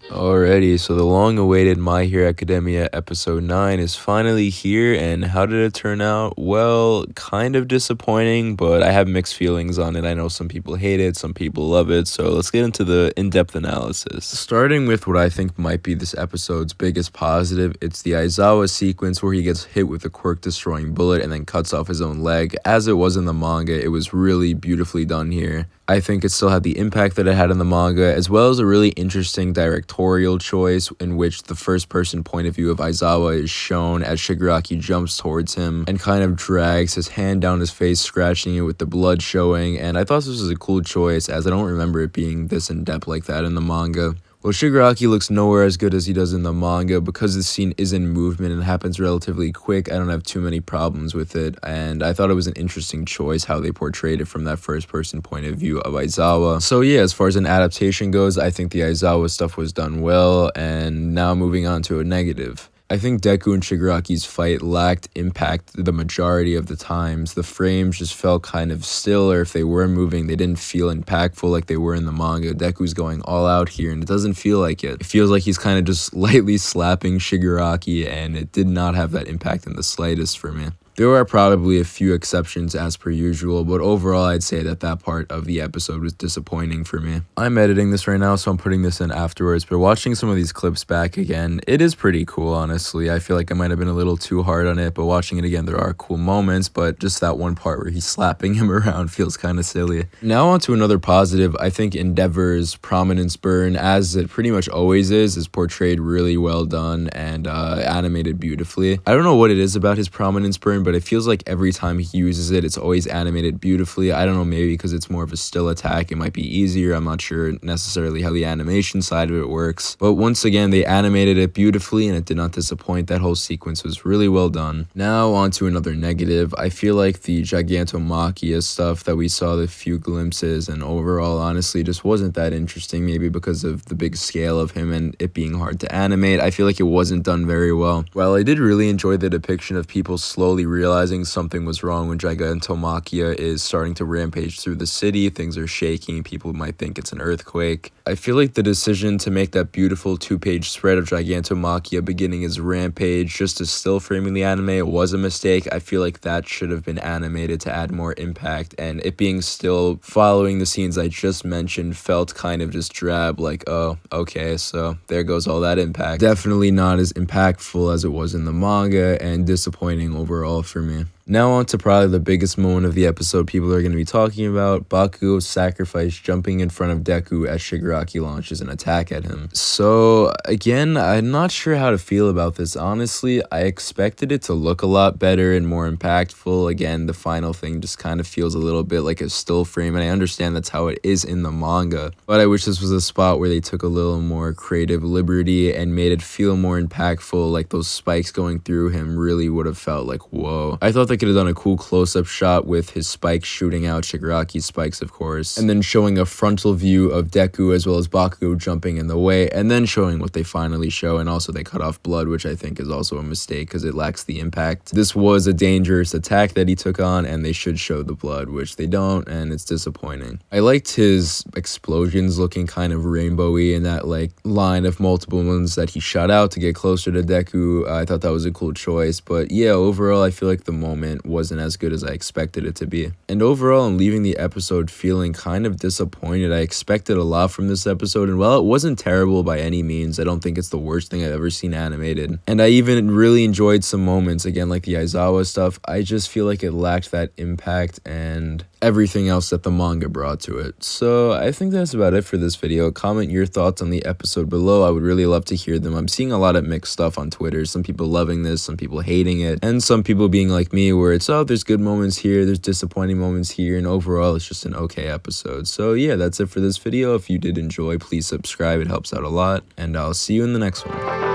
Alrighty, so the long-awaited My Hero Academia episode 9 is finally here, and how did it turn out? Well, kind of disappointing, but I have mixed feelings on it. I know some people hate it, some people love it, so let's get into the in-depth analysis. Starting with what I think might be this episode's biggest positive, it's the Aizawa sequence where he gets hit with a quirk-destroying bullet and then cuts off his own leg. As it was in the manga, it was really beautifully done here. I think it still had the impact that it had in the manga, as well as a really interesting directorial choice in which the first-person point of view of Aizawa is shown as Shigaraki jumps towards him and kind of drags his hand down his face, scratching it with the blood showing, and I thought this was a cool choice as I don't remember it being this in-depth like that in the manga. Well, Shigaraki looks nowhere as good as he does in the manga. Because the scene is in movement and happens relatively quick, I don't have too many problems with it, and I thought it was an interesting choice how they portrayed it from that first-person point of view of Aizawa. So yeah, as far as an adaptation goes, I think the Aizawa stuff was done well, and now moving on to a negative. I think Deku and Shigaraki's fight lacked impact the majority of the times. The frames just felt kind of still, or if they were moving, they didn't feel impactful like they were in the manga. Deku's going all out here, and it doesn't feel like it. It feels like he's kind of just lightly slapping Shigaraki, and it did not have that impact in the slightest for me. There are probably a few exceptions as per usual, but overall I'd say that that part of the episode was disappointing for me. I'm editing this right now, so I'm putting this in afterwards, but watching some of these clips back again, it is pretty cool, honestly. I feel like I might have been a little too hard on it, but watching it again, there are cool moments, but just that one part where he's slapping him around feels kind of silly. Now on to another positive. I think Endeavor's prominence burn, as it pretty much always is portrayed really well done and animated beautifully. I don't know what it is about his prominence burn, but it feels like every time he uses it, it's always animated beautifully. I don't know, maybe because it's more of a still attack, it might be easier. I'm not sure necessarily how the animation side of it works. But once again, they animated it beautifully and it did not disappoint. That whole sequence was really well done. Now on to another negative. I feel like the Gigantomachia stuff that we saw the few glimpses and overall honestly just wasn't that interesting, maybe because of the big scale of him and it being hard to animate. I feel like it wasn't done very well. While I did really enjoy the depiction of people slowly realizing something was wrong when Gigantomachia is starting to rampage through the city, things are shaking, people might think it's an earthquake. I feel like the decision to make that beautiful 2-page spread of Gigantomachia beginning his rampage just as still framing the anime was a mistake. I feel like that should have been animated to add more impact, and it being still following the scenes I just mentioned felt kind of just drab, like, oh, okay, so there goes all that impact. Definitely not as impactful as it was in the manga, and disappointing overall for me. Now on to probably the biggest moment of the episode people are going to be talking about, Bakugo's sacrifice jumping in front of Deku as Shigaraki launches an attack at him. So again, I'm not sure how to feel about this. Honestly, I expected it to look a lot better and more impactful. Again, the final thing just kind of feels a little bit like a still frame, and I understand that's how it is in the manga, but I wish this was a spot where they took a little more creative liberty and made it feel more impactful, like those spikes going through him really would have felt like, whoa. I thought they could have done a cool close-up shot with his spikes shooting out, Shigaraki's spikes of course, and then showing a frontal view of Deku as well as Bakugo jumping in the way, and then showing what they finally show, and also they cut off blood, which I think is also a mistake because it lacks the impact. This was a dangerous attack that he took on, and they should show the blood, which they don't, and it's disappointing. I liked his explosions looking kind of rainbowy in that like line of multiple ones that he shot out to get closer to Deku. I thought that was a cool choice, but yeah, overall I feel like the moment wasn't as good as I expected it to be. And overall, I'm leaving the episode feeling kind of disappointed. I expected a lot from this episode, and while it wasn't terrible by any means, I don't think it's the worst thing I've ever seen animated. And I even really enjoyed some moments, again, like the Aizawa stuff. I just feel like it lacked that impact and everything else that the manga brought to it. So I think that's about it for this video. Comment your thoughts on the episode below. I would really love to hear them. I'm seeing a lot of mixed stuff on Twitter. Some people loving this, some people hating it, and some people being like me where it's, oh, there's good moments here, there's disappointing moments here, and overall it's just an okay episode. So yeah, that's it for this video. If you did enjoy, please subscribe. It helps out a lot, and I'll see you in the next one.